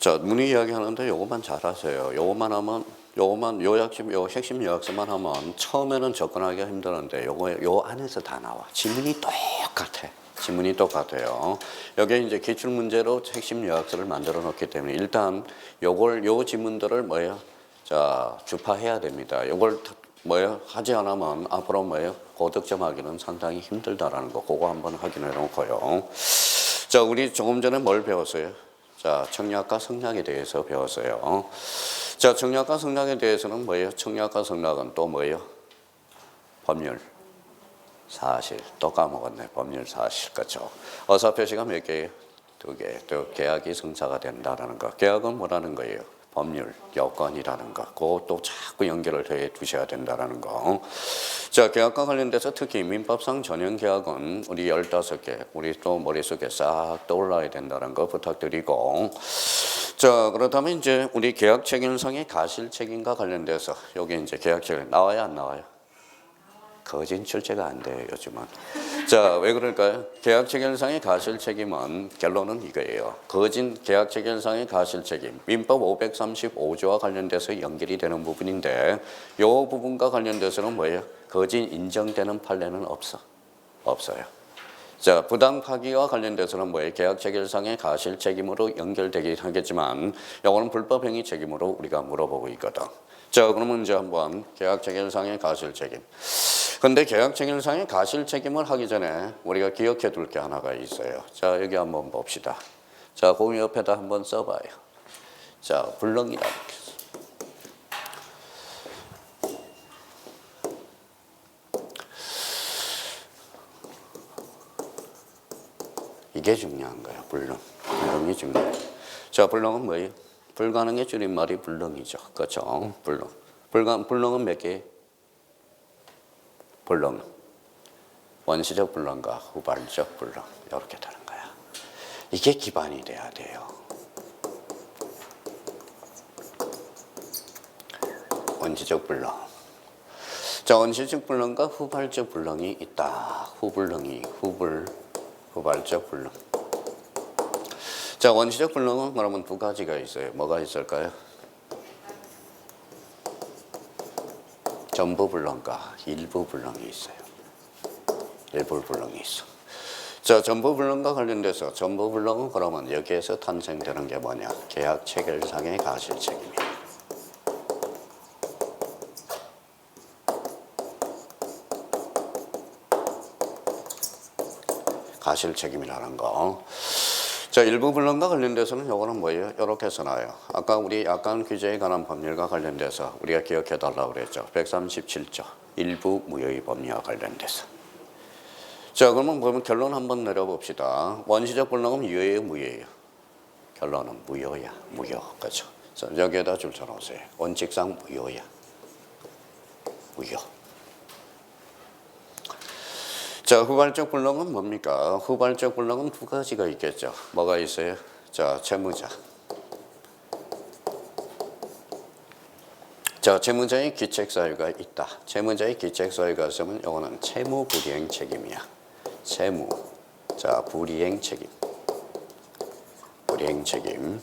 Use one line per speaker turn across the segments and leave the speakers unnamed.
자, 문의 이야기하는데 요것만 잘하세요. 요것만 하면, 요것만, 요 핵심 요약서만 하면 처음에는 접근하기가 힘드는데 요 안에서 다 나와. 지문이 똑같아. 지문이 똑같아요. 여기에 이제 기출문제로 핵심 요약서를 만들어 놓기 때문에 일단 요 지문들을 자, 주파해야 됩니다. 요걸 하지 않으면 앞으로 고득점하기는 상당히 힘들다라는 거, 그거 한번 확인해 놓고요. 자, 우리 조금 전에 뭘 배웠어요? 자, 청약과 성락에 대해서 배웠어요. 자, 청약과 성락에 대해서는 청약과 성락은 또 법률, 사실. 또 까먹었네. 법률, 사실. 그렇죠. 어사표시가 몇 개예요? 2개. 또 계약이 성사가 된다라는 거. 계약은 뭐라는 거예요? 법률, 여건이라는 거. 그것도 자꾸 연결을 해 두셔야 된다라는 거. 자, 계약과 관련돼서 특히 민법상 전형 계약은 우리 15개, 우리 또 머릿속에 싹 떠올라야 된다는 거 부탁드리고. 자, 그렇다면 이제 우리 계약 책임상의 가실 책임과 관련돼서 여기 이제 계약 책임 나와요, 안 나와요? 거진 출제가 안 돼요, 요즘은. 자, 왜 그럴까요? 계약 책임상의 가실 책임은 결론은 이거예요. 거진 계약 책임상의 가실 책임. 민법 535조와 관련돼서 연결이 되는 부분인데 이 부분과 관련돼서는 거진 인정되는 판례는 없어요. 자, 부당 파기와 관련돼서는 계약 체결상의 가실 책임으로 연결되긴 하겠지만 이거는 불법 행위 책임으로 우리가 물어보고 있거든. 자, 그러면 이제 한번 계약 체결상의 가실 책임. 근데 계약 체결상의 가실 책임을 하기 전에 우리가 기억해 둘 게 하나가 있어요. 자, 여기 한번 봅시다. 자, 그 옆에다 한번 써봐요. 자, 불능이라는 게 있어요. 이게 중요한 거예요. 불능이 중요해요. 자, 불능은 뭐예요? 불가능의 줄임말이 불능이죠. 그렇죠? 불능은 몇 개? 불능. 원시적 불능과 후발적 불능. 이렇게 되는 거야. 이게 기반이 돼야 돼요. 원시적 불능. 자, 원시적 불능과 후발적 불능이 있다. 후발적 불능. 자, 원시적 불능은 그러면 두 가지가 있어요. 뭐가 있을까요? 전부 불능과 일부 불능이 있어요. 일부 불능이 있어. 자, 전부 불능과 관련돼서 전부 불능은 그러면 여기에서 탄생되는 게 뭐냐? 계약 체결상의 가실 책임이에요. 가실 책임이라는 거. 자, 일부 불능과 관련돼서는 요거는 뭐예요? 이렇게 써놔요. 아까 우리 약관 규제에 관한 법률과 관련돼서 우리가 기억해 달라고 그랬죠. 137조 일부 무효의 법률과 관련돼서. 자, 그러면 결론 한번 내려봅시다. 원시적 불능은 유효예요, 무효예요? 결론은 무효야, 무효. 그렇죠? 그래서 여기에다 줄 쳐놓으세요. 원칙상 무효야, 무효. 자, 후발적 불능은 뭡니까? 후발적 불능은 두 가지가 있겠죠. 뭐가 있어요? 자, 채무자. 자, 채무자의 귀책 사유가 있다. 채무자의 귀책 사유가 있으면 이거는 채무 불이행 책임이야. 채무. 자, 불이행 책임. 불이행 책임.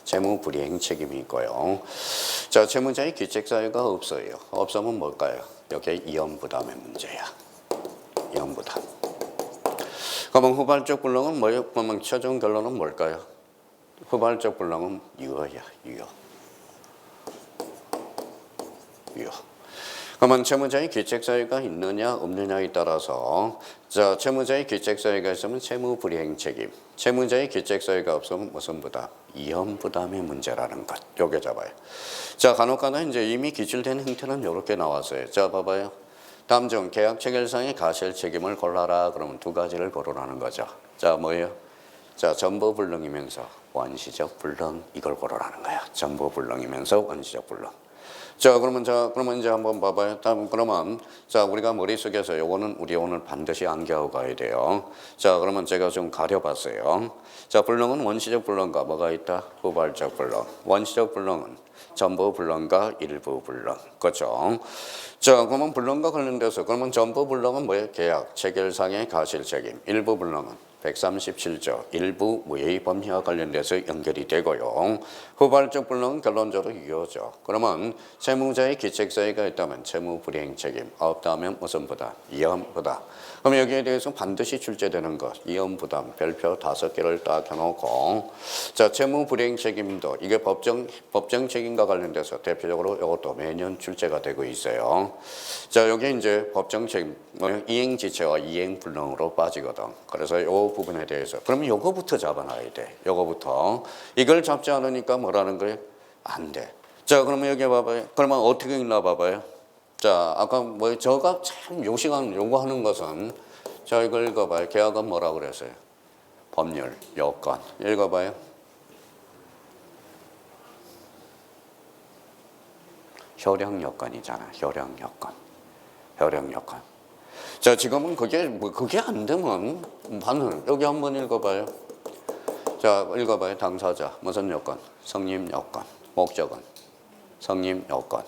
채무 불이행 책임이 있고요. 자, 채무자의 귀책 사유가 없어요. 없으면 뭘까요? 여기에 이연 부담의 문제야. 이연 부담. 그러면 후발적 불능은 뭐예요? 그러면 최종 결론은 뭘까요? 후발적 불능은 유효야, 유효. 그러면 채무자의 귀책 사유가 있느냐 없느냐에 따라서 자, 채무자의 귀책 사유가 있으면 채무 불이행 책임. 채무자의 귀책 사유가 없으면 무슨 부담? 이연 부담의 문제라는 것. 요게 잡아요. 자, 간혹가다 이제 이미 기출된 형태는 이렇게 나왔어요. 자, 봐봐요. 다음 중 계약 체결상의 가실 책임을 골라라. 그러면 두 가지를 고르라는 거죠. 자, 뭐예요? 자, 전부 불능이면서 원시적 불능 이걸 고르라는 거야. 전부 불능이면서 원시적 불능. 자, 그러면 이제 한번 봐봐요. 다음, 그러면, 자, 우리가 머릿속에서 요거는 우리 오늘 반드시 암기하고 가야 돼요. 자, 그러면 제가 좀 가려봤어요. 자, 불능은 원시적 불능과 뭐가 있다? 후발적 불능. 원시적 불능은 전부 불능과 일부 불능. 그렇죠? 자, 그러면 불능과 관련돼서, 그러면 전부 불능은 뭐예요? 계약, 체결상의 가실 책임. 일부 불능은 137조 일부 무해의 법리와 관련돼서 연결이 되고요. 후발적 불능은 결론적으로 유효죠. 그러면 채무자의 기책사유가 있다면 채무 불이행 책임, 없다면 무슨 부담? 이연 부담. 그럼 여기에 대해서 반드시 출제되는 것, 이연 부담 별표 5개를 딱 해놓고, 자, 채무 불이행 책임도 이게 법정 책임과 관련돼서 대표적으로 이것도 매년 출제가 되고 있어요. 자, 여기 이제 법정 책임, 이행 지체와 이행 불능으로 빠지거든. 그래서 이 부분에 대해서 그러면 요거부터 잡아놔야 돼. 요거부터 이걸 잡지 않으니까 뭐라는 거예요? 안 돼. 자, 그러면 여기 봐봐요. 그러면 어떻게 읽나 봐봐요. 자, 아까 뭐 저가 참 요 시간 요구하는 것은 자, 이걸 읽어봐요. 계약은 뭐라 그랬어요? 법률, 요건. 읽어봐요. 효력 요건이잖아. 효력 요건. 효력 요건. 자, 지금은 그게 안 되면 반은 여기 한번 읽어봐요. 자, 읽어봐요. 당사자 무슨 요건? 성립 요건. 목적은 성립 요건.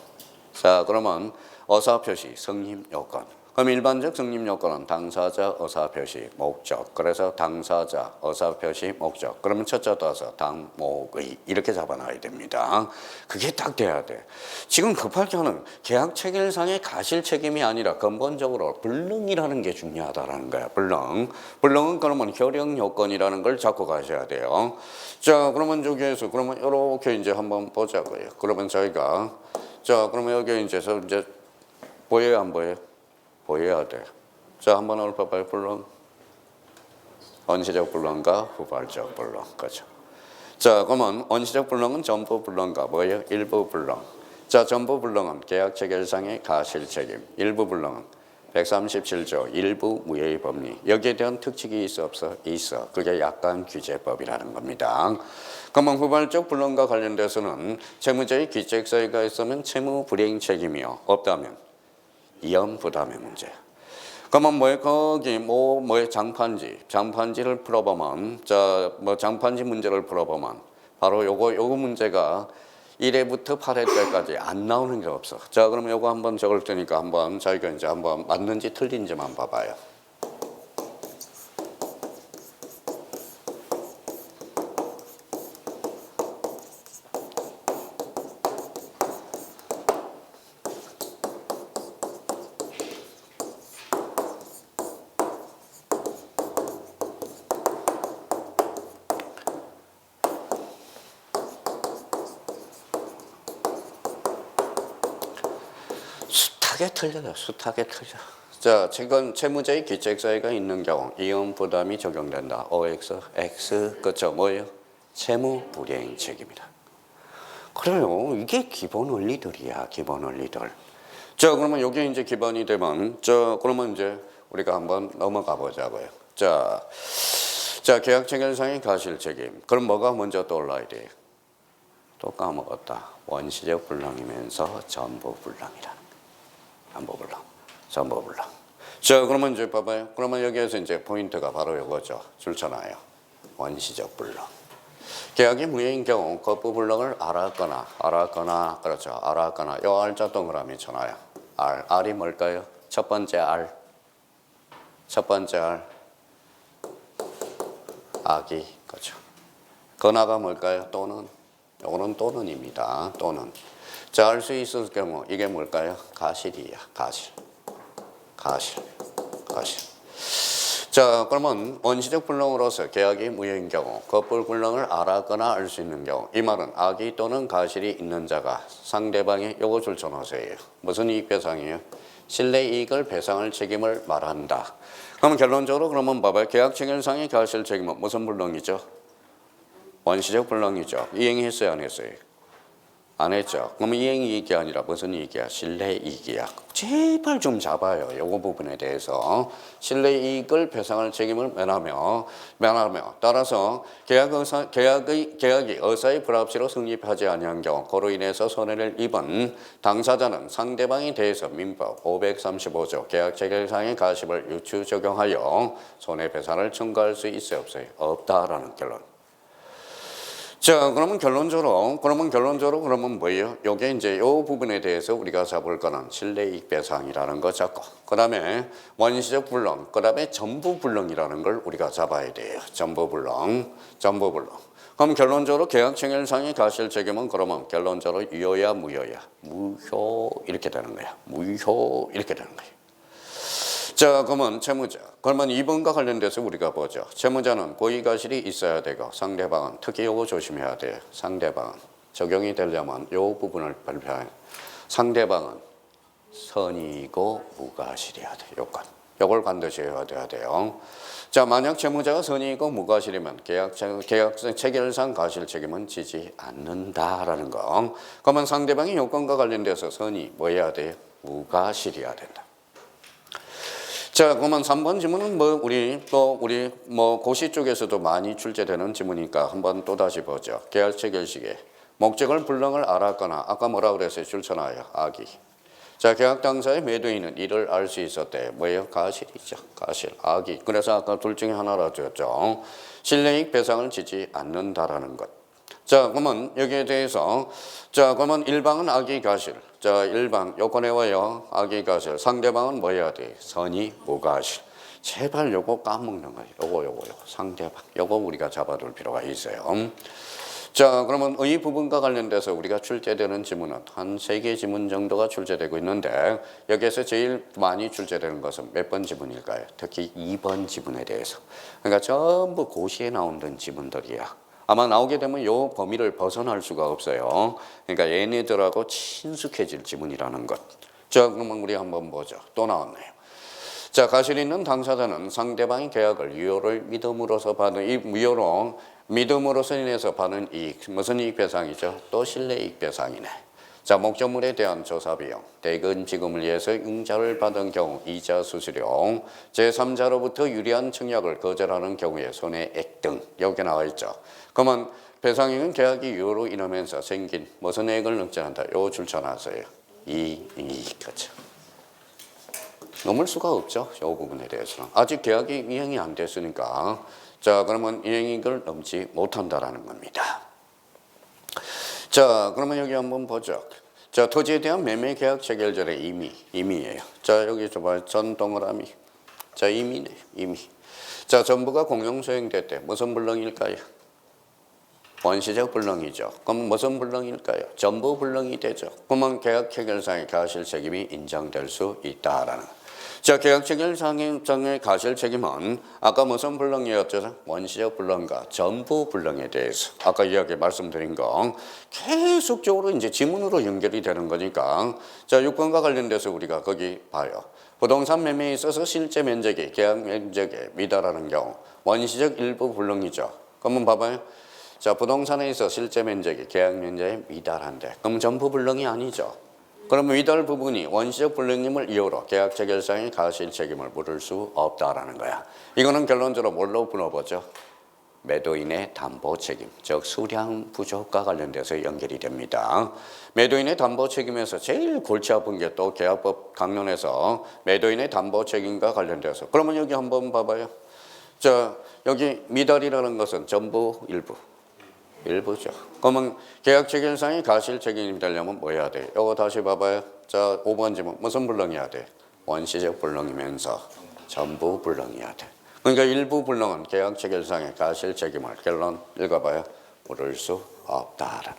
자, 그러면 의사표시 성립 요건. 그럼 일반적 성립 요건은 당사자 의사표시 목적. 그래서 당사자 의사표시 목적. 그러면 첫째 따서 당목의 이렇게 잡아놔야 됩니다. 그게 딱 돼야 돼. 지금 급하게 하는 계약 체결상의 가실 책임이 아니라 근본적으로 불능이라는 게 중요하다라는 거야. 불능은 그러면 효력 요건이라는 걸 잡고 가셔야 돼요. 자, 그러면 저기에서 그러면 이렇게 이제 한번 보자고요. 그러면 저희가 자, 그러면 여기 이제 보여요, 안 보여요? 보여야 돼. 자, 한번 읊어봐요. 불능. 원시적 불능과 후발적 불능. 그렇죠. 자, 그러면 원시적 불능은 전부 불능과 뭐예요? 일부 불능. 자, 전부 불능은 계약 체결상의 가실 책임. 일부 불능은 137조 일부 무해의 법리. 여기에 대한 특칙이 있어 없어? 있어. 그게 약관 규제법이라는 겁니다. 그러면 후발적 불능과 관련돼서는 채무자의 기책사유가 있으면 채무 불이행 책임이요. 없다면 이연 부담의 문제. 그러면 뭐예요? 거기 뭐예요? 장판지를 풀어보면 장판지 문제를 풀어보면 바로 요거 문제가 1회부터 8회 때까지 안 나오는 게 없어. 자, 그러면 요거 한번 적을 테니까 한번 저희가 이제 한번 맞는지 틀린지만 봐봐요. 숱하게 틀려. 자, 지금 채무자의 기책사유가 있는 경우 이연 부담이 적용된다. OX, X, 그쵸? 뭐예요? 채무 불이행 책임이다. 그래요. 이게 기본 원리들이야, 기본 원리들. 자, 그러면 여기 이제 기본이 되면, 그러면 이제 우리가 한번 넘어가 보자고요. 자, 계약 체결상의 가실 책임. 그럼 뭐가 먼저 떠올라야 돼? 또 까먹었다. 원시적 불능이면서 전부 불능이다. 전부 불능. 자, 그러면 이제 봐봐요. 그러면 여기에서 이제 포인트가 바로 이거죠. 줄쳐놔요. 원시적 불능. 계약이 무효인 경우 거부 불능을 알았거나, 그렇죠. 알았거나. 요 R자 동그라미 쳐놔요. R이 뭘까요? 첫 번째 R. 악이, 그렇죠. 거나가 뭘까요? 또는. 요거는 또는입니다. 또는. 자, 알 수 있을 경우 이게 뭘까요? 가실이야. 가실. 자, 그러면 원시적 불능으로서 계약이 무효인 경우 거부 불능을 알았거나 알 수 있는 경우 이 말은 악의 또는 가실이 있는 자가 상대방의 요거 줄쳐놓으세요. 무슨 이익 배상이에요? 신뢰 이익을 배상할 책임을 말한다. 그러면 결론적으로 그러면 봐봐요. 계약 체결상의 가실 책임은 무슨 불능이죠? 원시적 불능이죠. 이행했어요, 안 했어요? 안 했죠. 그러면 이행이익이 아니라 무슨 이익이야? 신뢰이익이야. 제발 좀 잡아요. 요거 부분에 대해서. 신뢰이익을 배상할 책임을 면하며 따라서 계약이 의사의 불합치로 성립하지 아니한 경우 그로 인해서 손해를 입은 당사자는 상대방에 대해서 민법 535조 계약체결상의 가십을 유추 적용하여 손해배상을 청구할 수 있어요, 없어요? 없다라는 결론. 자, 그러면 결론적으로 그러면 뭐예요? 요게 이제 요 부분에 대해서 우리가 잡을 거는 실내이익 배상이라는 거 잡고, 그 다음에 원시적 불능, 그 다음에 전부 불능이라는 걸 우리가 잡아야 돼요. 전부 불능. 그럼 결론적으로 계약 체결상의 가실 책임은 그러면 결론적으로 유효야 무효야? 무효 이렇게 되는 거야. 무효 이렇게 되는 거야. 자, 그러면 채무자. 그러면 2번과 관련돼서 우리가 보죠. 채무자는 고의가실이 있어야 되고 상대방은 특히 요거 조심해야 돼요. 상대방은 적용이 되려면 요 부분을 발표해. 상대방은 선의이고 무가실이어야 돼. 요건. 요걸 반드시 해야 돼요. 자, 만약 채무자가 선의이고 무가실이면 계약 체결상 가실 책임은 지지 않는다라는 거. 그러면 상대방이 요건과 관련돼서 선의 뭐 해야 돼요? 무가실이어야 된다. 자, 그러면 3번 지문은 우리 고시 쪽에서도 많이 출제되는 지문이니까 한번 또 다시 보죠. 계약 체결 시기에 목적을 불능을 알았거나 아까 뭐라 그랬어요? 줄쳐놔요. 악의. 자, 계약 당사의 매도인은 이를 알 수 있었대. 뭐예요? 가실이죠. 가실, 악의. 그래서 아까 둘 중에 하나라고 했죠. 실내이익 배상을 지지 않는다라는 것. 자, 그러면 여기에 대해서 그러면 일방은 악의 가실. 자, 일방 요건에 와요. 악의 가실. 상대방은 뭐 해야 돼? 선의 무가실. 제발 요거 까먹는 거예요. 요거 상대방. 요거 우리가 잡아둘 필요가 있어요. 자, 그러면 의 부분과 관련돼서 우리가 출제되는 지문은 한 3개 지문 정도가 출제되고 있는데 여기에서 제일 많이 출제되는 것은 몇 번 지문일까요? 특히 2번 지문에 대해서. 그러니까 전부 고시에 나오는 지문들이야. 아마 나오게 되면 요 범위를 벗어날 수가 없어요. 그러니까 얘네들하고 친숙해질 지문이라는 것. 자, 그러면 우리 한번 보죠. 또 나왔네요. 자, 가실 있는 당사자는 상대방의 계약을 유효를 믿음으로써 받은 이 믿음으로써 인해서 받은 이익, 무슨 이익 배상이죠? 또 실내이익 배상이네. 자, 목적물에 대한 조사 비용, 대금 지급을 위해서 융자를 받은 경우 이자 수수료, 제3자로부터 유리한 청약을 거절하는 경우에 손해액 등 여기 나와 있죠. 그러면 배상액은 계약이 유효로 인하면서 생긴 무슨 액을 늑제한다. 요 줄쳐놨어요. 이익 거죠. 넘을 수가 없죠. 이 부분에 대해서는. 아직 계약이 이행이 안 됐으니까. 자, 그러면 이행이익을 넘지 못한다라는 겁니다. 자, 그러면 여기 한번 보죠. 자, 토지에 대한 매매 계약 체결절의 임의예요. 자, 여기 좀 전 동그라미. 자, 임의네, 임의. 자, 전부가 공용 소행됐대. 무슨 불능일까요? 원시적 불능이죠. 그럼 무슨 불능일까요? 전부 불능이 되죠. 그러면 계약 체결상의 가실 책임이 인정될 수 있다라는 거. 자, 계약 체결상의 가실 책임은 아까 무슨 불능이었죠? 원시적 불능과 전부 불능에 대해서 아까 이야기 말씀드린 거 계속적으로 이제 지문으로 연결이 되는 거니까 자, 6번과 관련돼서 우리가 거기 봐요. 부동산 매매에 있어서 실제 면적이 계약 면적에 미달하는 경우 원시적 일부 불능이죠. 그러면 봐봐요. 자, 부동산에 있어 실제 면적이 계약 면적에 미달한데 그럼 전부 불능이 아니죠. 그러면 미달 부분이 원시적 불능임을 이유로 계약 체결상의 가실 책임을 물을 수 없다라는 거야. 이거는 결론적으로 뭘로 풀어보죠? 매도인의 담보 책임, 즉 수량 부족과 관련돼서 연결이 됩니다. 매도인의 담보 책임에서 제일 골치 아픈 게 또 계약법 강론에서 매도인의 담보 책임과 관련돼서 그러면 여기 한번 봐봐요. 자, 여기 미달이라는 것은 전부 일부죠. 그러면 계약 체결상의 가실 책임이 되려면 뭐 해야 돼? 이거 다시 봐봐요. 자, 5번 지문 무슨 불능이어야 돼? 원시적 불능이면서 전부 불능이어야 돼. 그러니까 일부 불능은 계약 체결상의 가실 책임을 결론 읽어봐요. 물을 수 없다라는.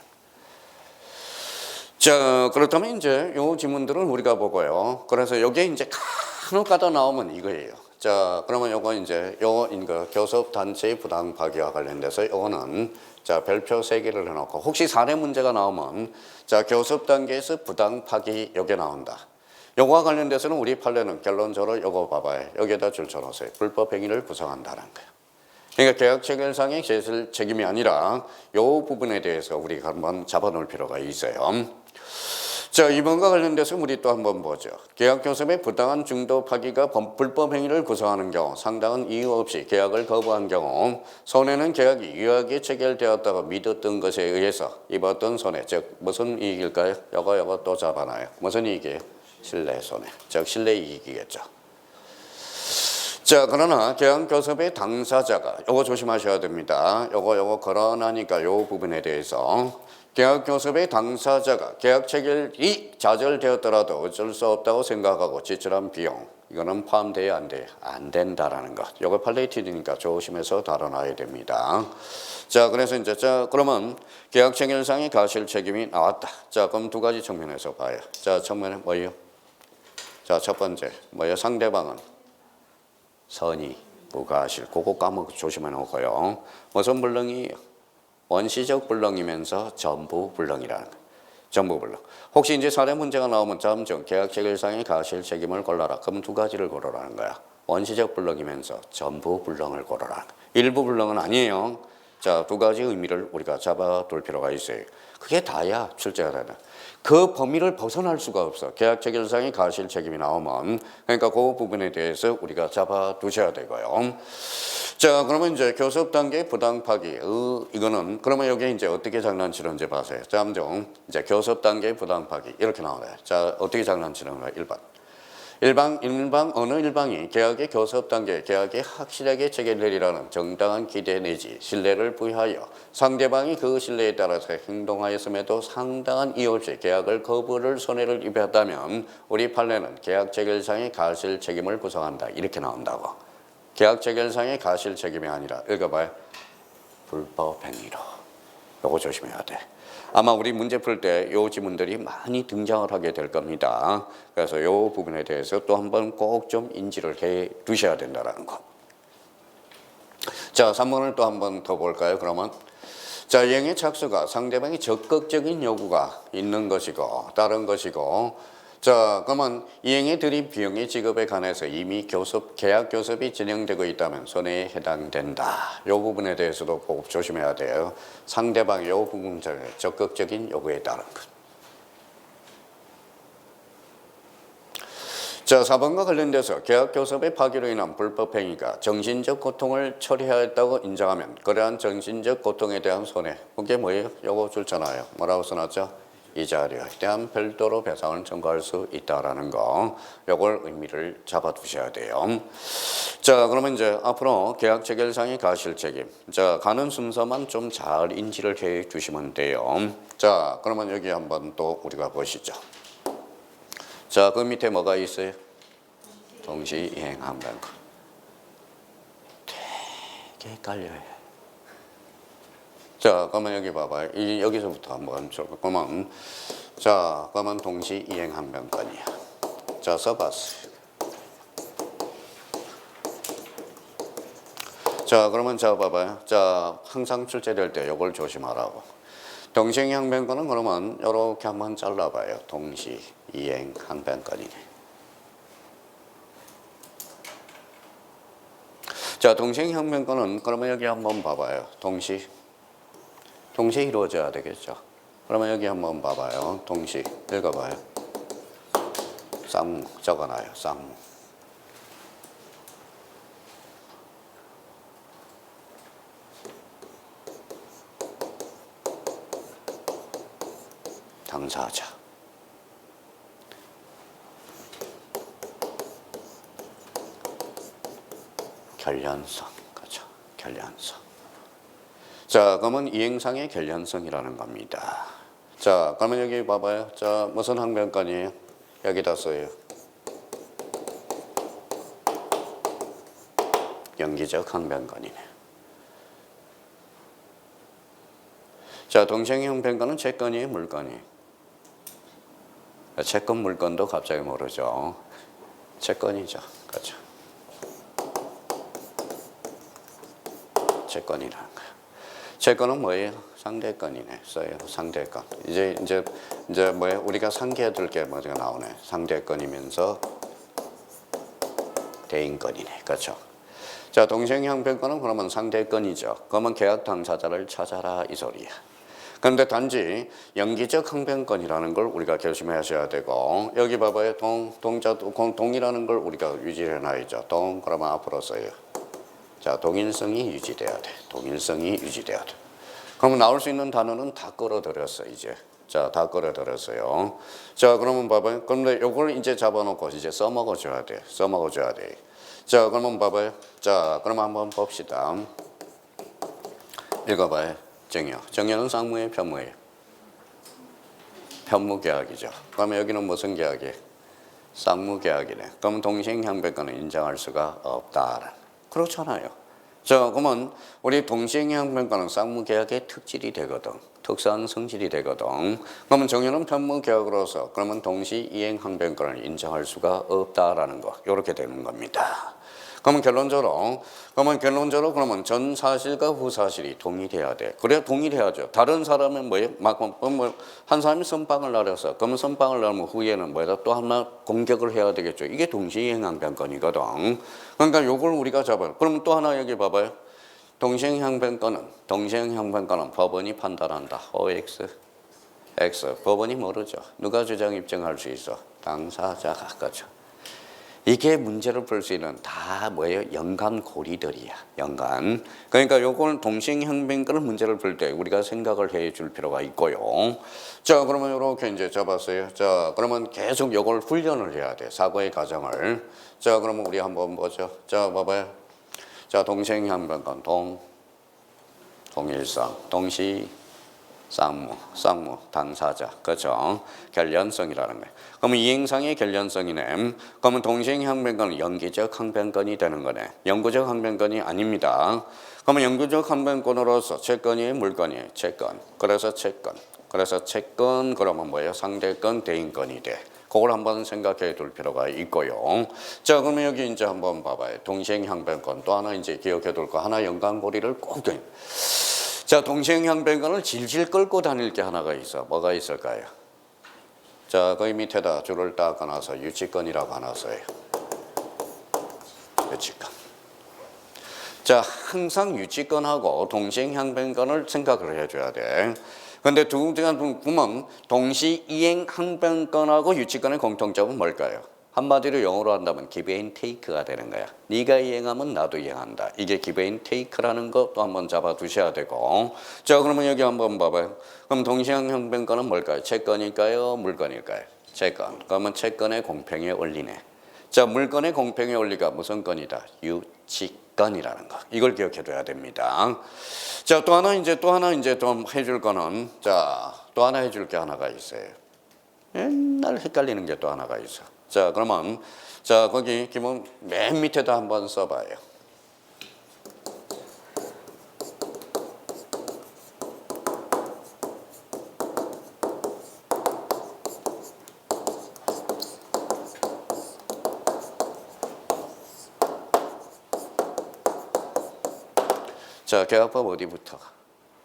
자, 그렇다면 이제 요 지문들은 우리가 보고요. 그래서 여기에 이제 간혹 가다 나오면 이거예요. 자, 그러면 요거 이제 교섭 단체의 부당 파기와 관련돼서 요거는 자, 별표 3개를 해놓고 혹시 사례 문제가 나오면 자, 교섭 단계에서 부당 파기 요게 나온다. 요거와 관련돼서는 우리 판례는 결론적으로 요거 봐봐요. 여기에다 줄쳐놓으세요. 불법 행위를 구성한다는 거예요. 그러니까 계약 체결상의 책임이 아니라 요 부분에 대해서 우리가 한번 잡아놓을 필요가 있어요. 자, 이번과 관련돼서 우리 또 한번 보죠. 계약 교섭의 부당한 중도 파기가 불법 행위를 구성하는 경우 상당한 이유 없이 계약을 거부한 경우 손해는 계약이 유효하게 체결되었다고 믿었던 것에 의해서 입었던 손해, 즉 무슨 이익일까요? 요거 또 잡아놔요. 무슨 이익이에요? 실내 손해, 즉 실내 이익이겠죠. 자, 그러나 계약교섭의 당사자가 요거 조심하셔야 됩니다. 요거 거론하니까 요 부분에 대해서 계약교섭의 당사자가 계약 체결이 좌절되었더라도 어쩔 수 없다고 생각하고 지출한 비용 이거는 포함돼야 안 돼. 안 된다라는 것. 요거 팔레이티드니까 조심해서 다뤄놔야 됩니다. 자, 그래서 이제 그러면 계약 체결상의 가실 책임이 나왔다. 자, 그럼 두 가지 측면에서 봐요. 자, 측면에 뭐예요? 자, 첫 번째 뭐예요? 상대방은 선의, 부가실, 그거 까먹고 조심해 놓고요. 무슨 불능이 원시적 불능이면서 전부 불능이라는 거예요. 전부 불능. 혹시 이제 사례 문제가 나오면 다음 중 계약 체결상의 가실 책임을 골라라. 그럼 두 가지를 고르라는 거야. 원시적 불능이면서 전부 불능을 고르라는 거야. 일부 불능은 아니에요. 자, 두 가지 의미를 우리가 잡아둘 필요가 있어요. 그게 다야 출제가 되는. 그 범위를 벗어날 수가 없어. 계약 체결상의 가실 책임이 나오면. 그러니까 그 부분에 대해서 우리가 잡아두셔야 되고요. 자, 그러면 이제 교섭 단계 부당 파기. 이거는 그러면 여기 이제 어떻게 장난치는지 봐세요. 다음 중 이제 교섭 단계 부당 파기 이렇게 나오네요. 자, 어떻게 장난치는가? 1번. 어느 일방이 계약의 교섭 단계 계약이 확실하게 체결되리라는 정당한 기대 내지 신뢰를 부여하여 상대방이 그 신뢰에 따라서 행동하였음에도 상당한 이유 없이 계약을 거부를 손해를 입혔다면 우리 판례는 계약 체결상의 가실 책임을 구성한다. 이렇게 나온다고. 계약 체결상의 가실 책임이 아니라 읽어봐요. 불법 행위로. 요거 조심해야 돼. 아마 우리 문제 풀 때 요 지문들이 많이 등장을 하게 될 겁니다. 그래서 요 부분에 대해서 또 한번 꼭 좀 인지를 해 두셔야 된다는 거. 자, 3번을 또 한번 더 볼까요? 그러면 자, 이행의 착수가 상대방이 적극적인 요구가 있는 것이고 다른 것이고 자, 그러면 이행에 들인 비용의 지급에 관해서 이미 계약 교섭이 진행되고 있다면 손해에 해당된다. 이 부분에 대해서도 꼭 조심해야 돼요. 상대방의 이 부분 적극적인 요구에 따른 것. 자, 4번과 관련돼서 계약 교섭의 파기로 인한 불법 행위가 정신적 고통을 초래하였다고 인정하면 그러한 정신적 고통에 대한 손해. 그게 뭐예요? 요거 줄잖아요. 뭐라고 써놨죠? 이 자료에 대한 별도로 배상을 청구할 수 있다라는 거, 요걸 의미를 잡아두셔야 돼요. 자, 그러면 이제 앞으로 계약 체결상의 가실 책임. 자, 가는 순서만 좀 잘 인지를 해 주시면 돼요. 자, 그러면 여기 한번 또 우리가 보시죠. 자, 그 밑에 뭐가 있어요? 동시 이행한다는 거. 되게 헷갈려요. 자, 그러면 여기 봐봐요. 여기서부터 한번 그러면 자, 그러면 동시 이행 한 변건이야. 자, 써봤어요. 자, 그러면 자, 봐봐요. 자, 항상 출제될 때 이걸 조심하라고. 동시 이행 변건은 그러면 이렇게 한번 잘라봐요. 동시 이행 한 변건이네. 자, 동시 이행 변건은 그러면 여기 한번 봐봐요. 동시에 이루어져야 되겠죠. 그러면 여기 한번 봐봐요. 동시 읽어봐요. 쌍 적어놔요. 쌍. 당사자. 결련성. 그렇죠. 결련성. 자, 그러면 이행상의 결련성이라는 겁니다. 자, 그러면 여기 봐봐요. 자, 무슨 항변권이에요? 여기다 써요. 연기적 항변권이네. 자, 동시행 항변권은 채권이에요, 물건이에요? 채권, 물건도 갑자기 모르죠. 채권이죠. 그렇죠. 채권이라는 거예요. 채권은 뭐예요? 상대권이네. 써요. 상대권. 이제 뭐예요? 우리가 상기해둘 게 뭐가 나오네. 상대권이면서 대인권이네. 그렇죠. 자, 동시행형평권은 그러면 상대권이죠. 그러면 계약 당사자를 찾아라 이 소리야. 그런데 단지 연기적 항변권이라는 걸 우리가 결심하셔야 되고 여기 봐봐요. 동이라는 걸 우리가 유지해놔야죠. 그러면 앞으로 써요. 자, 동일성이 유지돼야 돼. 동일성이 유지돼야 돼. 그러면 나올 수 있는 단어는 다 끌어들였어 이제. 자, 다 끌어들였어요. 자, 그러면 봐봐요. 그런데 요걸 이제 잡아놓고 이제 써먹어줘야 돼. 써먹어줘야 돼. 자, 그러면 봐봐요. 자, 그럼 한번 봅시다. 읽어봐요. 정여. 정여는 쌍무예요, 편무예요? 편무계약이죠. 그러면 여기는 무슨 계약이에요? 쌍무계약이네. 그럼 동시행향변권은 인정할 수가 없다. 그렇잖아요. 자, 그러면 우리 동시행향변권은 쌍무계약의 특질이 되거든. 특수한 성질이 되거든. 그러면 정여는 편무계약으로서 그러면 동시이행항변권을 인정할 수가 없다라는 거. 이렇게 되는 겁니다. 그러면 결론적으로 그러면 전 사실과 후 사실이 동일해야 돼. 그래야 동일해야죠. 다른 사람은 뭐예요? 한 사람이 선빵을 날려서 그러면 선빵을 날면 후에는 뭐다 또 하나 공격을 해야 되겠죠. 이게 동시행항변권이거든. 그러니까 요걸 우리가 잡아요. 그러면 또 하나 여기 봐봐요. 동시행항변권은 법원이 판단한다. OX, X. 법원이 모르죠. 누가 주장 입증할 수 있어? 당사자가. 그렇죠. 이게 문제를 풀 수 있는 다 뭐예요? 연관고리들이야. 연관. 그러니까 요걸 동시행항변권을 문제를 풀 때 우리가 생각을 해 줄 필요가 있고요. 자, 그러면 이렇게 이제 잡았어요. 자, 그러면 계속 요걸 훈련을 해야 돼. 사고의 과정을. 자, 그러면 우리 한번 보죠. 자, 봐봐요. 자, 동시행항변권 동일성, 동시 쌍무, 당사자, 그렇죠? 결련성이라는 거예요. 그러면 이행상의 결련성이네. 그러면 동시행항변권은 영기적 항변권이 되는 거네. 영구적 항변권이 아닙니다. 그러면 영구적 항변권으로서 채권이에요, 물건이에요? 채권. 그래서 채권 그러면 뭐예요? 상대권, 대인권이 돼. 그걸 한번 생각해 둘 필요가 있고요. 자, 그러면 여기 이제 한번 봐봐요. 동시행항변권 또 하나 이제 기억해 둘 거 하나 연관고리를 꼭 돼. 자, 동시행항변권을 질질 끌고 다닐 게 하나가 있어. 뭐가 있을까요? 자, 거기 밑에다 줄을 딱 가놔서 유치권이라고 하나 써요. 유치권. 자, 항상 유치권하고 동시행항변권을 생각을 해줘야 돼. 근데 두 번째가 보면 동시이행항변권하고 유치권의 공통점은 뭘까요? 한마디로 영어로 한다면 give and take가 되는 거야. 네가 이행하면 나도 이행한다. 이게 give and take라는 것도 한번 잡아두셔야 되고. 자, 그러면 여기 한번 봐봐요. 그럼 동시행항변권은 뭘까요? 채권일까요? 물건일까요? 채권. 그러면 채권의 공평의 원리네. 자, 물건의 공평의 원리가 무슨 건이다? 유치권이라는 거. 이걸 기억해둬야 됩니다. 자, 또 하나 좀 해줄 거는 자, 또 하나 해줄 게 하나가 있어요. 옛날 헷갈리는 게 또 하나가 있어. 자, 그러면 자, 거기 기본 맨 밑에다 한번 써봐요. 자, 계약법 어디부터?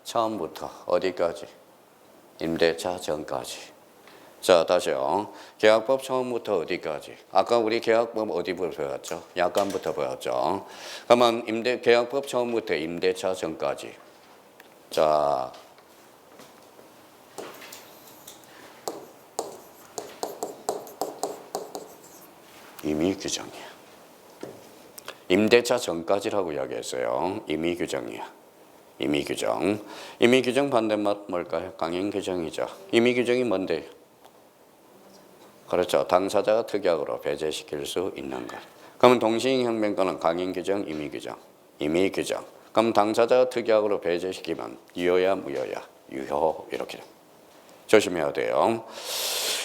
처음부터 어디까지? 임대차 전까지. 자, 다시요. 계약법 처음부터 어디까지? 아까 우리 계약법 어디부터 배웠죠? 약관부터 배웠죠. 그러면 계약법 처음부터 임대차 전까지. 자, 임의 규정이야. 임대차 전까지라고 이야기했어요. 임의 규정이야. 임의 규정. 임의 규정 반대말 뭘까요? 강행 규정이죠. 임의 규정이 뭔데요? 그렇죠. 당사자가 특약으로 배제시킬 수 있는 것. 그러면 동시행항변권은 강행 규정, 임의 규정. 임의 규정. 그럼 당사자가 특약으로 배제시키면 유효야, 무효야? 유효. 이렇게 조심해야 돼요.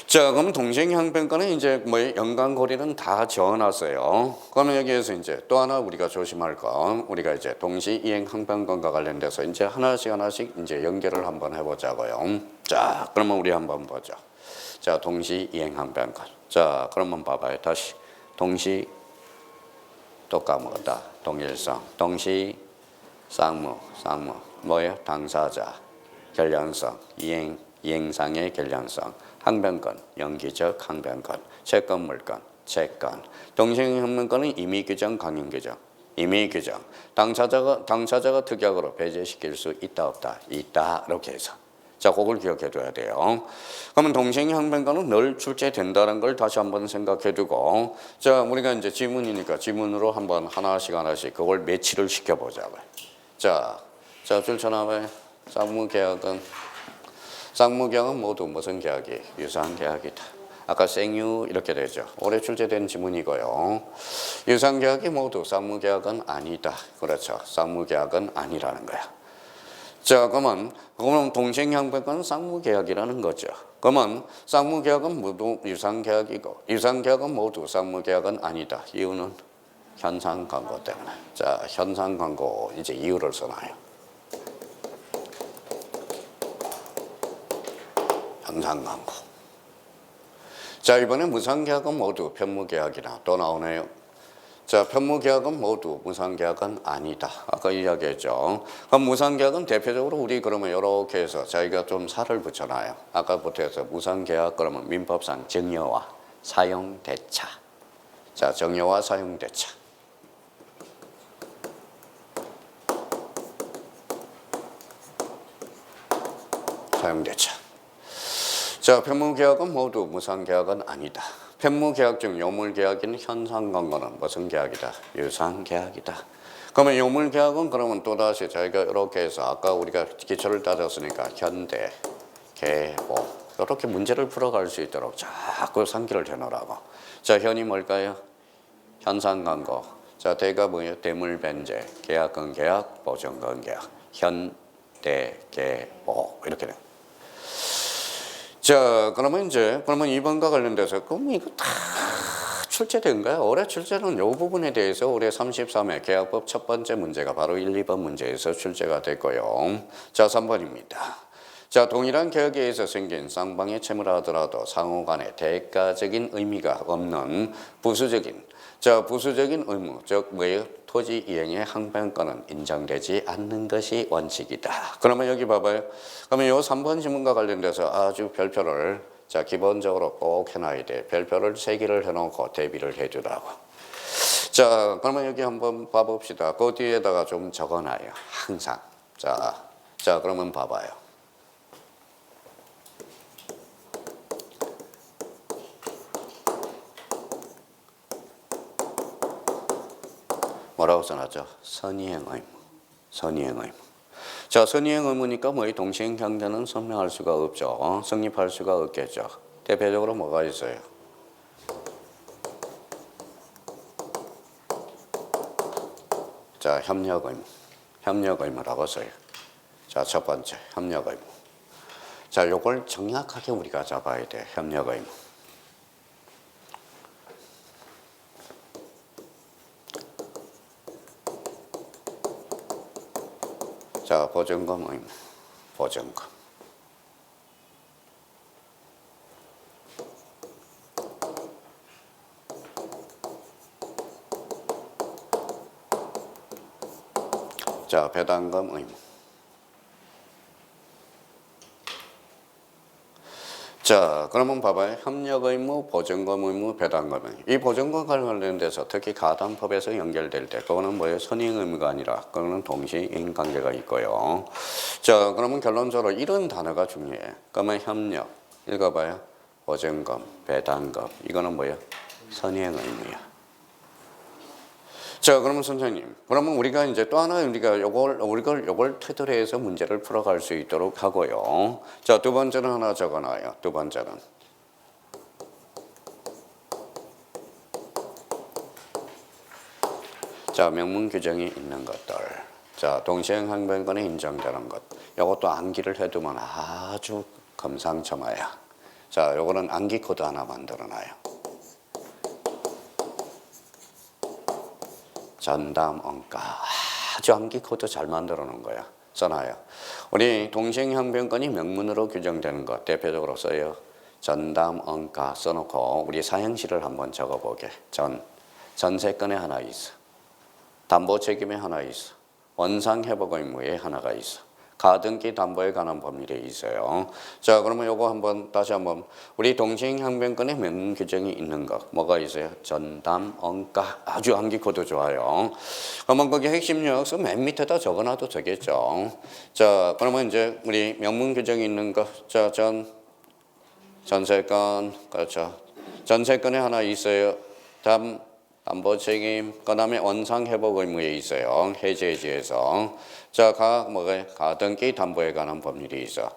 자, 그럼 동시행항변권은 이제 뭐 연관고리는 다 적어놨어요. 그러면 여기에서 이제 또 하나 우리가 조심할 건 우리가 이제 동시이행항변권과 관련돼서 이제 하나씩 이제 연결을 한번 해보자고요. 자, 그러면 우리 한번 보죠. 자, 동시이행항변권. 자, 그러면 봐봐요. 다시 동시 또 까먹었다. 동일성. 동시 쌍무 뭐예요? 당사자 결련성 이행상의 결련성 항변권 영기적 항변권 채권 물권 채권 동시행항변권은 임의규정 강행규정 임의규정 당사자가 특약으로 배제시킬 수 있다 없다 있다 이렇게 해서 자, 그걸 기억해 둬야 돼요. 그러면 동시행항변권은 늘 출제된다는 걸 다시 한번 생각해 두고 자, 우리가 이제 지문이니까 지문으로 한번 하나씩 그걸 매치를 시켜보자고요. 자, 줄쳐나와요. 쌍무계약은 모두 무슨 계약이에요? 유사한 계약이다. 아까 생유 이렇게 되죠. 올해 출제된 지문이고요. 유상계약이 모두 쌍무계약은 아니다. 그렇죠. 쌍무계약은 아니라는 거야. 자, 그러면 동생양배권 쌍무계약이라는 거죠. 그러면 쌍무계약은 모두 유상계약이고 유상계약은 모두 쌍무계약은 아니다. 이유는 현상광고 때문에. 자, 현상광고 이제 이유를 써놔요. 현상광고. 자, 이번에 무상계약은 모두 편무계약이나 또 나오네요. 자, 편무계약은 모두 무상계약은 아니다. 아까 이야기했죠. 그럼 무상계약은 대표적으로 우리 그러면 이렇게 해서 저희가 좀 살을 붙여놔요. 아까부터 해서 무상계약 그러면 민법상 정여와 사용대차. 자, 정여와 사용대차. 사용대차. 자, 편무계약은 모두 무상계약은 아니다. 편무계약 중 요물계약인 현상광고는 무슨 계약이다? 유상계약이다. 그러면 요물계약은 그러면 또다시 저희가 이렇게 해서 아까 우리가 기초를 따졌으니까 현대, 계보 이렇게 문제를 풀어갈 수 있도록 자꾸 상기를 해놓으라고. 자, 현이 뭘까요? 현상광고. 자, 대가 뭐예요? 대물변제, 계약은 계약, 보증건 계약. 현대, 계보 이렇게 돼요. 자, 그러면 그러면 2번과 관련돼서, 그럼 이거 다 출제된가요? 올해 출제는 이 부분에 대해서 올해 33회 계약법 첫 번째 문제가 바로 1, 2번 문제에서 출제가 됐고요. 자, 3번입니다. 자, 동일한 계약에 의해서 생긴 쌍방의 채무라 하더라도 상호 간에 대가적인 의미가 없는 부수적인 의무, 즉 뭐예요? 토지 이행의 항변권은 인정되지 않는 것이 원칙이다. 그러면 여기 봐봐요. 그러면 이 3번 지문과 관련돼서 아주 별표를 자 기본적으로 꼭 해놔야 돼. 별표를 3개를 해놓고 대비를 해주라고. 자, 그러면 여기 한번 봐봅시다. 그 뒤에다가 좀 적어놔요. 항상. 자, 그러면 봐봐요. 뭐라고 써놨죠? 선이행 의무. 선이행 의무. 자, 선이행 의무니까 뭐 이 동시행경제는 선명할 수가 없죠. 성립할 수가 없겠죠. 대표적으로 뭐가 있어요? 자, 협력 의무. 협력 의무라고 써요. 자, 첫 번째 협력 의무. 자, 요걸 정확하게 우리가 잡아야 돼. 협력 의무. 자, 보증금 의무, 보증금. 자, 배당금 의무. 자, 그러면 봐봐요. 협력 의무, 보증금 의무, 배당금 의무. 이 보증금과 관련돼서 특히 가담법에서 연결될 때 그거는 뭐예요? 선행 의무가 아니라 그거는 동시인 관계가 있고요. 자, 그러면 결론적으로 이런 단어가 중요해. 그러면 협력, 읽어봐요. 보증금, 배당금. 이거는 뭐예요? 선행 의무야. 자, 그러면 선생님, 그러면 우리가 이제 또 하나 우리가 요걸 토대로 해서 문제를 풀어갈 수 있도록 하고요. 자, 두 번째는 하나 적어놔요. 두 번째는. 자, 명문 규정이 있는 것들. 자, 동시행항변권에 인정되는 것. 요것도 암기를 해두면 아주 금상첨화야. 자, 요거는 암기 코드 하나 만들어놔요. 전담 원가. 아주 암기 코드 잘 만들어 놓은 거야. 써놔요. 우리 동시행항변권이 명문으로 규정되는 것 대표적으로 써요. 전담 원가 써놓고 우리 사행시를 한번 적어보게. 전세권에 하나 있어. 담보 책임에 하나 있어. 원상회복 의무에 하나가 있어. 가등기 담보에 관한 법률에 있어요. 자, 그러면 요거 한번 다시 한번 우리 동시행항변권에 명문 규정이 있는 것 뭐가 있어요? 전담, 원가. 아주 암기 코드 좋아요. 그러면 거기 핵심 요약서 맨 밑에다 적어놔도 되겠죠. 자, 그러면 이제 우리 명문 규정이 있는 것. 자, 전세권. 그렇죠. 전세권에 하나 있어요. 담보 책임, 그 다음에 원상회복 의무에 있어요. 해제지에서. 자, 뭐가 가등기 담보에 관한 법률이 있어.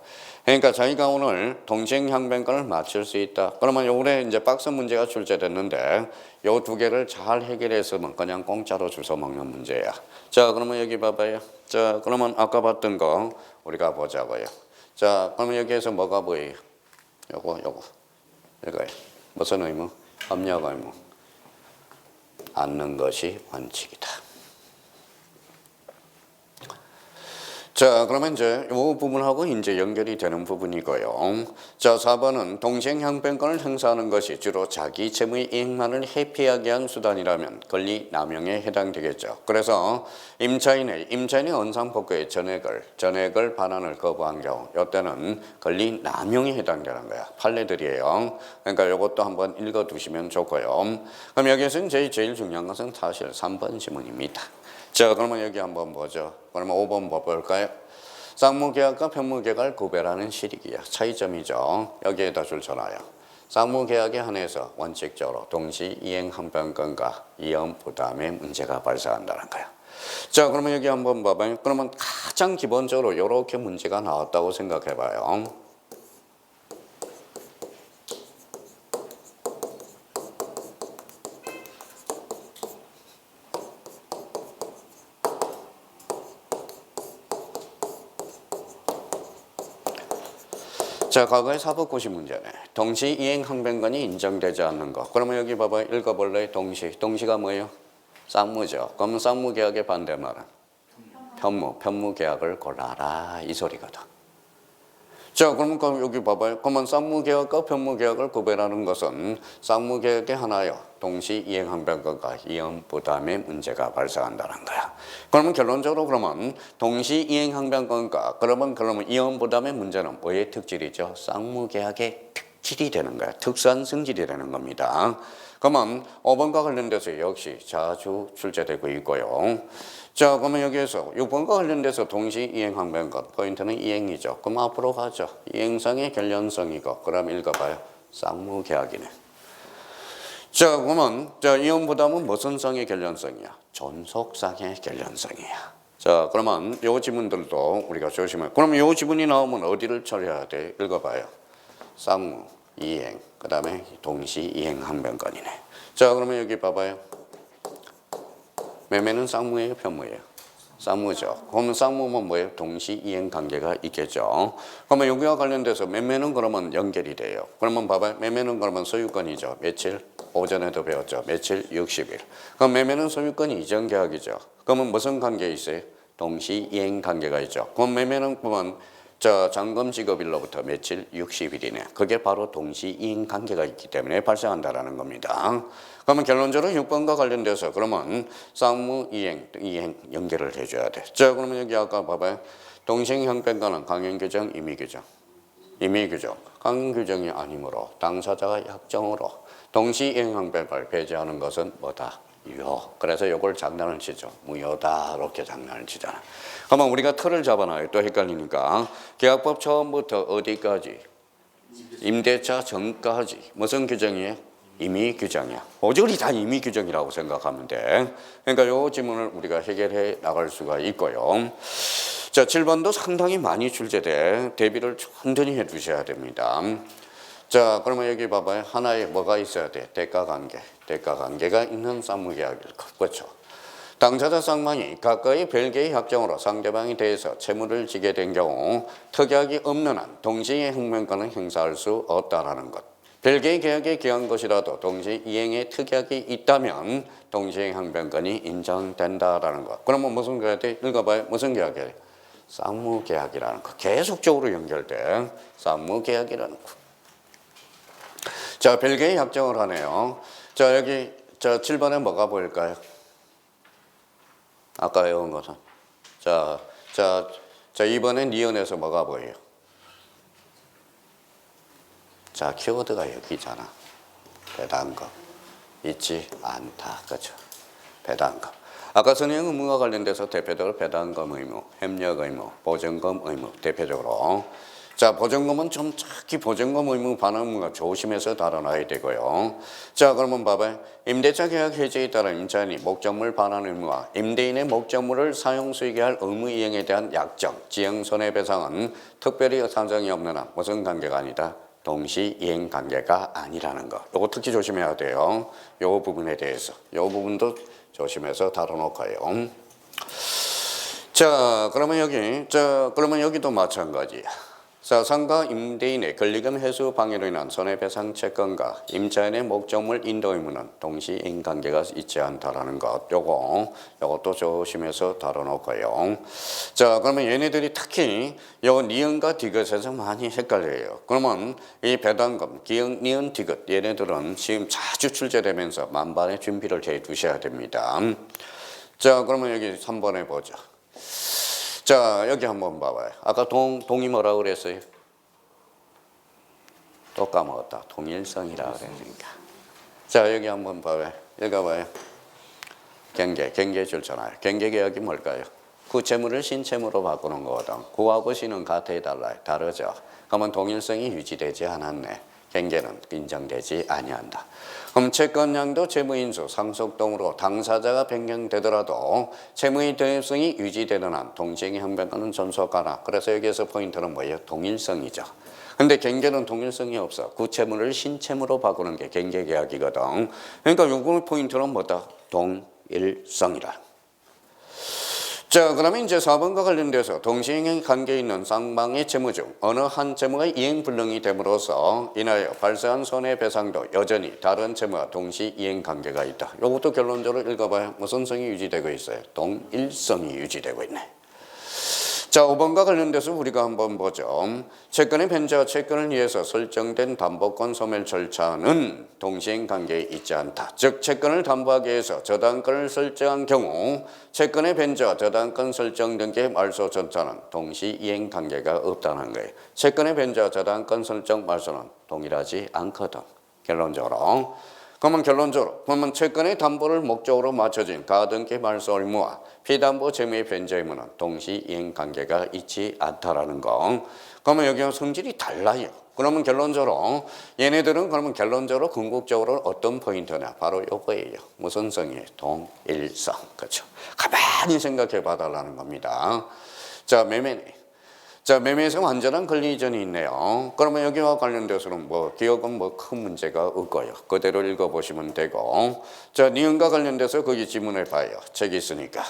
그러니까 자기가 오늘 동시행항변권을 맞출 수 있다. 그러면 요번에 이제 박스 문제가 출제됐는데 요 두 개를 잘 해결해서는 그냥 공짜로 주워 먹는 문제야. 자, 그러면 여기 봐봐요. 자, 그러면 아까 봤던 거 우리가 보자고요. 자, 그러면 여기에서 뭐가 보여요? 요거. 이거예요. 무슨 의무? 협력 의무. 않는 것이 원칙이다. 자, 그러면 이제 이 부분하고 이제 연결이 되는 부분이고요. 자, 4번은 동시행항변권을 행사하는 것이 주로 자기 채무의 이행만을 회피하기 위한 수단이라면 권리 남용에 해당되겠죠. 그래서 임차인이 원상복구의 전액을 반환을 거부한 경우 이때는 권리 남용에 해당되는 거야. 판례들이에요. 그러니까 이것도 한번 읽어두시면 좋고요. 그럼 여기에서 제일 중요한 것은 사실 3번 지문입니다. 자, 그러면 여기 한번 보죠. 그러면 5번 볼까요? 쌍무계약과 편무계약을 구별하는 실익이야. 차이점이죠. 여기에다 줄 쳐놔요. 쌍무계약에 한해서 원칙적으로 동시이행항변권과 이연부담의 문제가 발생한다는 거야. 자, 그러면 여기 한번 봐봐요. 그러면 가장 기본적으로 이렇게 문제가 나왔다고 생각해봐요. 자, 과거의 사법고시 문제네. 동시이행항변권이 인정되지 않는 거. 그러면 여기 봐봐요. 읽어볼래요? 동시가 뭐예요? 쌍무죠. 그러면 쌍무계약의 반대말은? 편무계약을 골라라 이 소리거든. 자, 그럼 여기 봐봐요. 그러면 쌍무계약과 편무계약을 구별하는 것은 쌍무계약의 하나요. 동시이행항변권과 이연부담의 문제가 발생한다는 거야. 그러면 결론적으로 그러면 동시이행항변권과 그러면 이연부담의 문제는 뭐의 특질이죠? 쌍무계약의 특질이 되는 거야. 특수한 성질이 되는 겁니다. 그러면 5번과 관련돼서 역시 자주 출제되고 있고요. 자, 그러면 여기에서 6번과 관련돼서 동시이행항변권 포인트는 이행이죠. 그럼 앞으로 가죠. 이행성의 결련성이고 그럼 읽어봐요. 쌍무계약이네. 자, 그러면 이연부담은 무슨 성의 결련성이야? 존속상의 결련성이야. 자, 그러면 요 지문들도 우리가 조심해. 그러면 요 지문이 나오면 어디를 처리해야 돼? 읽어봐요. 쌍무, 이행, 그 다음에 동시이행항변권이네. 자, 그러면 여기 봐봐요. 매매는 쌍무예요, 편무예요? 쌍무죠. 그러면 쌍무면 뭐예요? 동시이행 관계가 있겠죠. 그러면 여기와 관련돼서 매매는 그러면 연결이 돼요. 그러면 봐봐요. 매매는 그러면 소유권이죠. 며칠? 오전에도 배웠죠. 며칠? 60일. 그럼 매매는 소유권 이전 계약이죠. 그러면 무슨 관계 있어요? 동시이행 관계가 있죠. 그럼 매매는 그러면 잔금 지급일로부터 며칠? 60일이네. 그게 바로 동시이행 관계가 있기 때문에 발생한다라는 겁니다. 그러면 결론적으로 6번과 관련돼서 그러면 쌍무, 이행 연결을 해줘야 돼. 자, 그러면 여기 아까 봐봐요. 동시행항변권은 강행규정, 임의규정. 임의규정. 강행규정이 아니므로 당사자가 약정으로 동시이행항변권을 배제하는 것은 뭐다? 유효. 그래서 이걸 장난을 치죠. 무효다. 이렇게 장난을 치잖아. 그러면 우리가 틀을 잡아놔요. 또 헷갈리니까. 계약법 처음부터 어디까지? 임대차 전까지. 무슨 규정이에요? 임의 규정이야. 오직이 다 임의 규정이라고 생각하면 돼. 그러니까 이 지문을 우리가 해결해 나갈 수가 있고요. 자, 7번도 상당히 많이 출제돼. 대비를 천천히 해 주셔야 됩니다. 자, 그러면 여기 봐봐요. 하나에 뭐가 있어야 돼? 대가관계. 대가관계가 있는 쌍무계약일 것. 그렇죠. 당사자 쌍방이 각각의 별개의 협정으로 상대방에 대해서 채무를 지게 된 경우 특약이 없는 한 동시이행항변권은 행사할 수 없다라는 것. 별개의 계약에 기한 것이라도 동시이행에 특약이 있다면 동시이행항변권이 인정된다라는 것. 그러면 무슨 계약이? 읽어봐요. 무슨 계약이에요? 쌍무계약이라는 것. 계속적으로 연결돼. 쌍무계약이라는 것. 자, 별개의 협정을 하네요. 자, 여기 7번에 뭐가 보일까요? 아까 외운 것은. 자, 이번엔 니은에서 뭐가 보여요? 자, 키워드가 여기잖아. 배당금. 있지 않다. 그죠? 배당금. 아까 선행 의무와 관련돼서 대표적으로 배당금 의무, 협력 의무, 보증금 의무 대표적으로. 자, 보증금은 좀 특히 보증금 의무 반환 의무가 조심해서 다뤄놔야 되고요. 자, 그러면 봐봐요. 임대차 계약 해지에 따라 임차인이 목적물 반환 의무와 임대인의 목적물을 사용 수익에 할 의무 이행에 대한 약정, 지형 손해배상은 특별히 산정이 없는 한 무슨 관계가 아니다. 동시 이행 관계가 아니라는 거. 요거 특히 조심해야 돼요. 요 부분에 대해서. 요 부분도 조심해서 다뤄놓고요. 자, 그러면 여기도 마찬가지야. 자, 상가 임대인의 권리금 회수 방해로 인한 손해배상 채권과 임차인의 목적물 인도 의무는 동시 이행 관계가 있지 않다라는 것. 요것도 조심해서 다뤄놓고요. 자, 그러면 얘네들이 특히 요 니은과 디귿에서 많이 헷갈려요. 그러면 이 배당금, 기역, 니은, 디귿 얘네들은 지금 자주 출제되면서 만반의 준비를 해 두셔야 됩니다. 자, 그러면 여기 3번에 보죠. 자, 여기 한번 봐봐요. 아까 동이 뭐라고 그랬어요? 또 까먹었다. 동일성이라고 그랬으니까. 자, 여기 한번 봐봐요. 여기 봐봐요. 경계 줄잖아요. 경계 계약이 뭘까요? 구채무를 신채무로 바꾸는 거거든. 구하고 신은 같아 달라요. 다르죠. 그러면 동일성이 유지되지 않았네. 경계는 인정되지 아니한다. 그럼 채권량도 채무인수 상속동으로 당사자가 변경되더라도 채무의 대입성이 유지되는 한 동시행의 형평가는 존속하나. 그래서 여기에서 포인트는 뭐예요? 동일성이죠. 근데 경계는 동일성이 없어. 구채무를 신채무로 바꾸는 게 경계계약이거든. 그러니까 요거 포인트는 뭐다? 동일성이라. 자, 그러면 이제 4번과 관련돼서 동시행에 관계 있는 쌍방의 채무 중 어느 한 채무가 이행 불능이 됨으로써 인하여 발생한 손해배상도 여전히 다른 채무와 동시 이행 관계가 있다. 이것도 결론적으로 읽어봐요. 무슨 성이 유지되고 있어요? 동일성이 유지되고 있네. 자, 5번과 관련돼서 우리가 한번 보죠. 채권의 변제와 채권을 위해서 설정된 담보권 소멸 절차는 동시행 관계에 있지 않다. 즉, 채권을 담보하기 위해서 저당권을 설정한 경우 채권의 변제와 저당권 설정 등의 말소 절차는 동시 이행 관계가 없다는 거예요. 채권의 변제와 저당권 설정 말소는 동일하지 않거든. 결론적으로. 그러면 채권의 담보를 목적으로 맞춰진 가등기 말소 의무와 피담보 채무의 변제 의무는 동시 이행 관계가 있지 않다라는 거. 그러면 여기와 성질이 달라요. 그러면 얘네들은 결론적으로 궁극적으로 어떤 포인트냐? 바로 요거예요. 무슨 성이에요? 동일성. 그렇죠? 가만히 생각해 봐달라는 겁니다. 자, 매매네. 자, 매매에서 완전한 권리 이전이 있네요. 그러면 여기와 관련돼서는 기억은 큰 문제가 없고요. 그대로 읽어보시면 되고. 자, 니은과 관련돼서 거기 지문을 봐요. 책이 있으니까.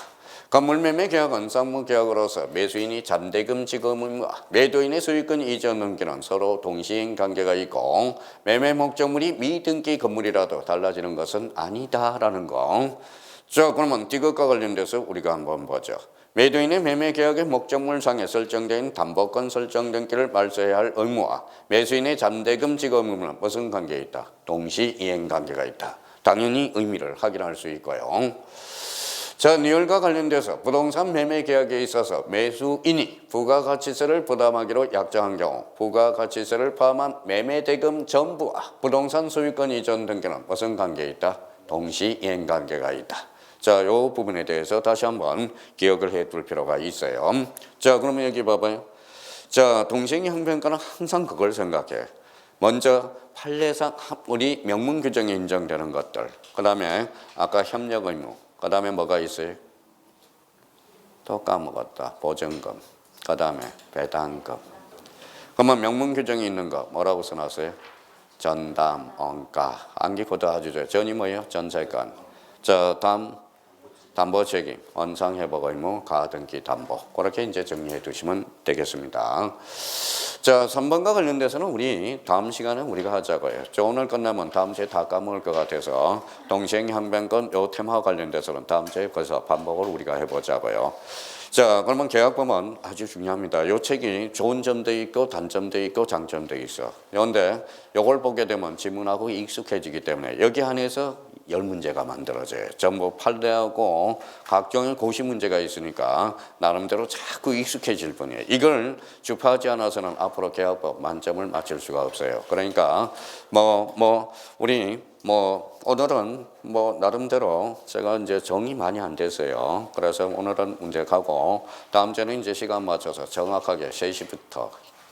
건물매매 계약은 쌍무계약으로서 매수인이 잠대금 지급 의무와 매도인의 소유권 이전 등기는 서로 동시행 관계가 있고 매매 목적물이 미등기 건물이라도 달라지는 것은 아니다라는 거. 자, 그러면 디귿과 관련돼서 우리가 한번 보죠. 매도인의 매매계약의 목적물상에 설정된 담보권 설정 등기를 말소해야 할 의무와 매수인의 잠대금 지급 의무는 무슨 관계에 있다? 동시 이행 관계가 있다. 당연히 의미를 확인할 수 있고요. 자, 니을과 관련돼서 부동산 매매계약에 있어서 매수인이 부가가치세를 부담하기로 약정한 경우 부가가치세를 포함한 매매대금 전부와 부동산 소유권 이전 등기는 무슨 관계에 있다? 동시 이행 관계가 있다. 자, 요 부분에 대해서 다시 한번 기억을 해 둘 필요가 있어요. 자, 그러면 여기 봐봐요. 자, 동시행의 형평가는 항상 그걸 생각해. 먼저 판례상 우리 명문 규정에 인정되는 것들. 그 다음에 아까 협력 의무. 그 다음에 뭐가 있어요? 또 까먹었다. 보증금. 그 다음에 배당금. 그러면 명문 규정이 있는 거 뭐라고 써놨어요? 전담, 원가. 암기 코드 아주 좋아요. 전이 뭐예요? 전세권. 자, 다음 담보 책임, 원상 회복 의무, 가등기 담보. 그렇게 이제 정리해 두시면 되겠습니다. 자, 3번과 관련돼서는 우리 다음 시간에 우리가 하자고요. 저 오늘 끝나면 다음 주에 다 까먹을 것 같아서 동시행 형평권 요 테마와 관련돼서는 다음 주에 거기서 반복을 우리가 해보자고요. 자, 그러면 계약법은 아주 중요합니다. 요 책이 좋은 점도 있고 단점도 있고 장점도 있어. 그런데 요걸 보게 되면 지문하고 익숙해지기 때문에 여기 안에서 10문제가 만들어져요. 전부 판례하고 각종의 고시 문제가 있으니까 나름대로 자꾸 익숙해질 뿐이에요. 이걸 주파하지 않아서는 앞으로 계약법 만점을 맞출 수가 없어요. 그러니까 우리 오늘은 나름대로 제가 이제 정이 많이 안 됐어요. 그래서 오늘은 문제 가고 다음 주에는 이제 시간 맞춰서 정확하게 3시부터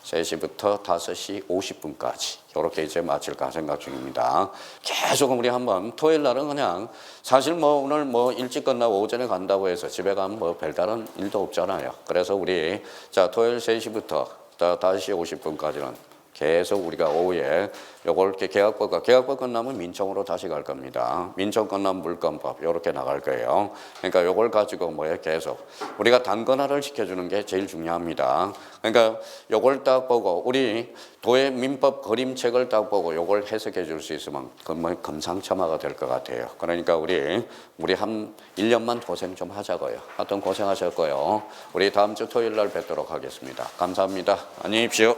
3시부터 5시 50분까지 이렇게 이제 마칠까 생각 중입니다. 계속 우리 한번 토요일 날은 그냥 사실 뭐 오늘 뭐 일찍 끝나고 오전에 간다고 해서 집에 가면 뭐 별다른 일도 없잖아요. 그래서 우리 자 토요일 3시부터 5시 50분까지는 계속 우리가 오후에 요걸 이렇게 계약법 끝나면 민청으로 다시 갈 겁니다. 민청 끝나면 물권법 이렇게 나갈 거예요. 그러니까 요걸 가지고 뭐에 계속 우리가 단권화를 시켜주는 게 제일 중요합니다. 그러니까 요걸 딱 보고 우리 도의 민법 그림책을 딱 보고 요걸 해석해 줄 수 있으면 뭐 금상첨화가 될 것 같아요. 그러니까 우리 한 1년만 고생 좀 하자고요. 하여튼 고생하셨고요. 우리 다음 주 토요일 날 뵙도록 하겠습니다. 감사합니다. 안녕히 계십시오.